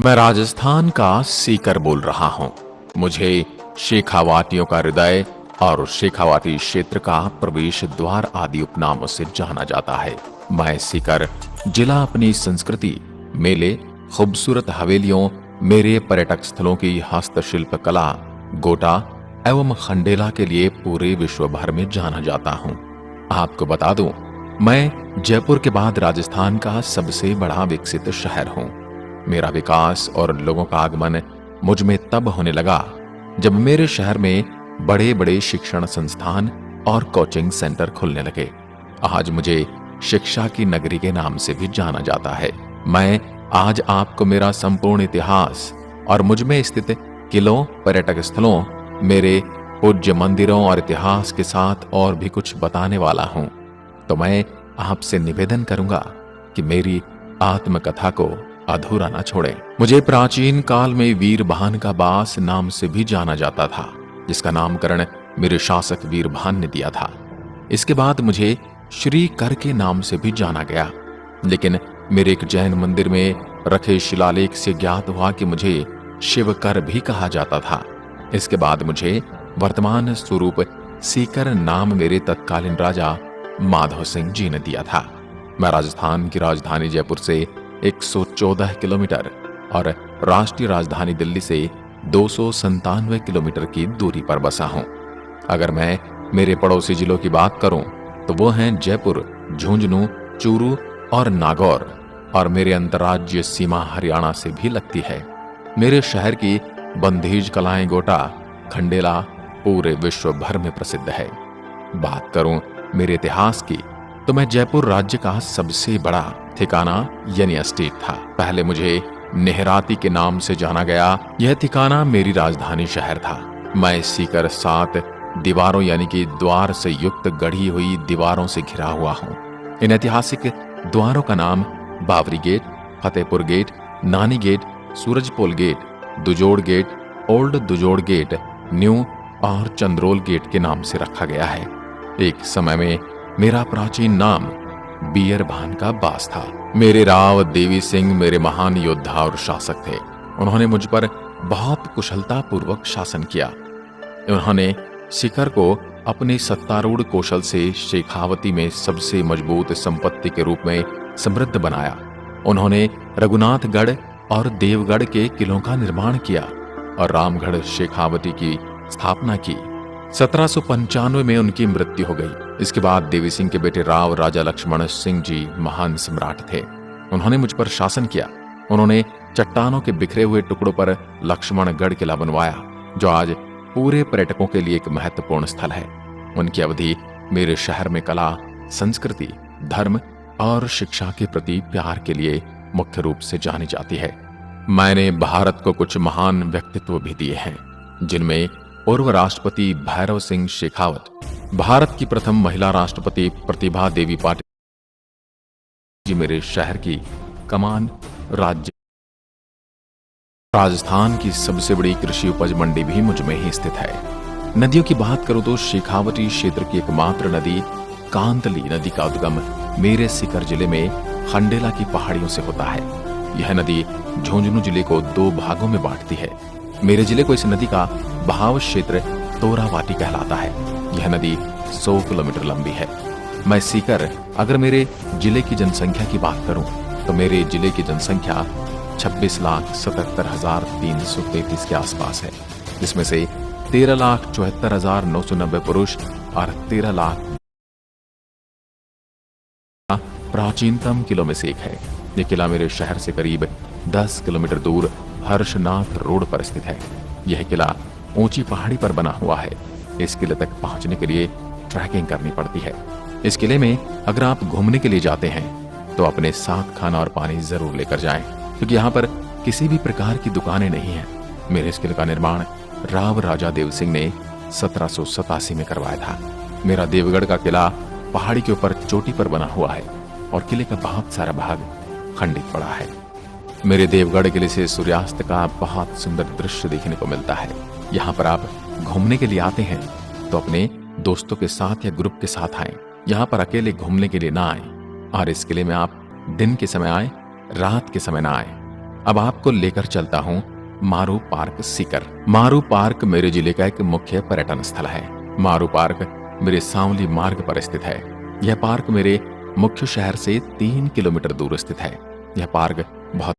मैं राजस्थान का सीकर बोल रहा हूं। मुझे शेखावाटियों का हृदय और शेखावाटी क्षेत्र का प्रवेश द्वार आदि उपनामों से जाना जाता है। मैं सीकर जिला अपनी संस्कृति, मेले, खूबसूरत हवेलियों, मेरे पर्यटक स्थलों की हस्तशिल्प कला, गोटा एवं खंडेला के लिए पूरे विश्व भर में जाना जाता हूं। आपको बता दूं, मैं जयपुर के बाद राजस्थान का सबसे बड़ा विकसित शहर हूं। मेरा विकास और लोगों का आगमन मुझ में तब होने लगा जब मेरे शहर में बड़े बड़े शिक्षण संस्थान और कोचिंग सेंटर खुलने लगे। आज मुझे शिक्षा की नगरी के नाम से भी जाना जाता है। मैं आज आपको मेरा संपूर्ण इतिहास और मुझ में स्थित किलों, पर्यटक स्थलों, मेरे पूज्य मंदिरों और इतिहास के साथ और भी कुछ बताने वाला हूं। तो मैं आपसे निवेदन करूंगा कि मेरी आत्मकथा को अधूरा ना छोड़ें। मुझे प्राचीन काल में वीरभान का बास नाम से भी जाना जाता था, जिसका नामकरण मेरे शासक वीरभान ने दिया था। इसके बाद मुझे श्री कर के नाम से भी जाना गया, लेकिन मेरे एक जैन मंदिर में रखे शिलालेख से ज्ञात हुआ कि मुझे शिवकर भी कहा जाता था। इसके बाद मुझे वर्तमान स्वरूप सीकर नाम मेरे तत्कालीन राजा माधव सिंह जी ने दिया था। मैं राजस्थान की राजधानी जयपुर से 114 किलोमीटर और राष्ट्रीय राजधानी दिल्ली से 297 किलोमीटर की दूरी पर बसा हूं। अगर मैं मेरे पड़ोसी जिलों की बात करूं तो वो हैं जयपुर, झुंझुनू, चूरू और नागौर, और मेरे अंतर्राज्यीय सीमा हरियाणा से भी लगती है। मेरे शहर की बंधेज कलाएं गोटा, खंडेला पूरे विश्व भर में प्रसिद्ध है। बात करूं मेरे इतिहास की तो मैं जयपुर राज्य का सबसे बड़ा ठिकाना यानी एस्टेट था। पहले मुझे नेहराती के नाम से जाना गया। यह ठिकाना मेरी राजधानी शहर था। मैं सीकर 7 दीवारों यानी कि द्वार से युक्त गढ़ी हुई दीवारों से घिरा हुआ हूँ। इन ऐतिहासिक द्वारों का नाम Bawari gate, Fatehpur gate, Nani gate, Surajpol gate, Dujod gate, old Dujod gate, new और चंद्रोल गेट के नाम से रखा गया है। एक समय में मेरा प्राचीन नाम बीयरभान का बास था। मेरे राव देवी सिंह मेरे महान योद्धा और शासक थे। उन्होंने मुझ पर बहुत कुशलता पूर्वक शासन किया। उन्होंने सीकर को अपने सत्तारूढ़ कौशल से शेखावती में सबसे मजबूत संपत्ति के रूप में समृद्ध बनाया। उन्होंने रघुनाथगढ़ और देवगढ़ के किलों का निर्माण किया और रामगढ़ शेखावती की स्थापना की। 1795 में उनकी मृत्यु हो गई। इसके बाद देवी सिंह के बेटे राव राजा लक्ष्मण सिंह जी महान सम्राट थे। उन्होंने मुझ पर शासन किया। उन्होंने चट्टानों के बिखरे हुए टुकड़ों पर लक्ष्मणगढ़ किला बनवाया, जो आज पूरे पर्यटकों के लिए एक महत्वपूर्ण स्थल है। उनकी अवधि मेरे शहर में कला, संस्कृति, धर्म और शिक्षा के प्रति प्यार के लिए मुख्य रूप से जानी जाती है। मैंने भारत को कुछ महान व्यक्तित्व भी दिए हैं, जिनमें पूर्व राष्ट्रपति भैरव सिंह शेखावत, भारत की प्रथम महिला राष्ट्रपति प्रतिभा देवी पाटिल जी मेरे शहर की कमान, राजस्थान की सबसे बड़ी कृषि उपज मंडी भी मुझ में ही स्थित है। नदियों की बात करूं तो शेखावटी क्षेत्र की एकमात्र नदी कांतली नदी का उद्गम मेरे सीकर जिले में खंडेला की पहाड़ियों से होता है। यह नदी झुंझुनू जिले को 2 भागों में बांटती है। मेरे जिले को इस नदी का बहाव क्षेत्र तोरावाटी कहलाता है। यह नदी 100 किलोमीटर लंबी है। मैं सीकर, अगर मेरे जिले की जनसंख्या की बात करूं तो मेरे जिले की जनसंख्या 26,77,333 के आसपास है, जिसमें से 13,74,990 पुरुष और 13 लाख प्राचीनतम किलों में से एक है। यह किला मेरे शहर से करीब 10 किलोमीटर दूर हर्षनाथ रोड पर स्थित है। यह किला ऊंची पहाड़ी पर बना हुआ है। इस किले तक पहुंचने के लिए ट्रैकिंग करनी पड़ती है। इस किले में अगर आप घूमने के लिए जाते हैं तो अपने साथ खाना और पानी जरूर लेकर जाएं, क्योंकि यहाँ पर किसी भी प्रकार की दुकानें नहीं हैं। मेरे इस किले का निर्माण राव राजा देव सिंह ने 1787 में करवाया था। मेरा देवगढ़ का किला पहाड़ी के ऊपर चोटी पर बना हुआ है और किले का बहुत सारा भाग खंडित पड़ा है। मेरे देवगढ़ किले से सूर्यास्त का बहुत सुंदर दृश्य देखने को मिलता है। यहाँ पर आप घूमने के लिए आते हैं तो अपने दोस्तों के साथ या ग्रुप के साथ आएं। यहाँ पर अकेले घूमने के लिए ना आएं। और इस किले में आप दिन के समय आए, रात के समय ना आए। अब आपको लेकर चलता हूँ मारू पार्क सीकर। मारू पार्क मेरे जिले का एक मुख्य पर्यटन स्थल है। मारू पार्क मेरे सांवली मार्ग पर स्थित है। यह पार्क मेरे मुख्य शहर से 3 किलोमीटर दूर स्थित है। यह पार्क बहुत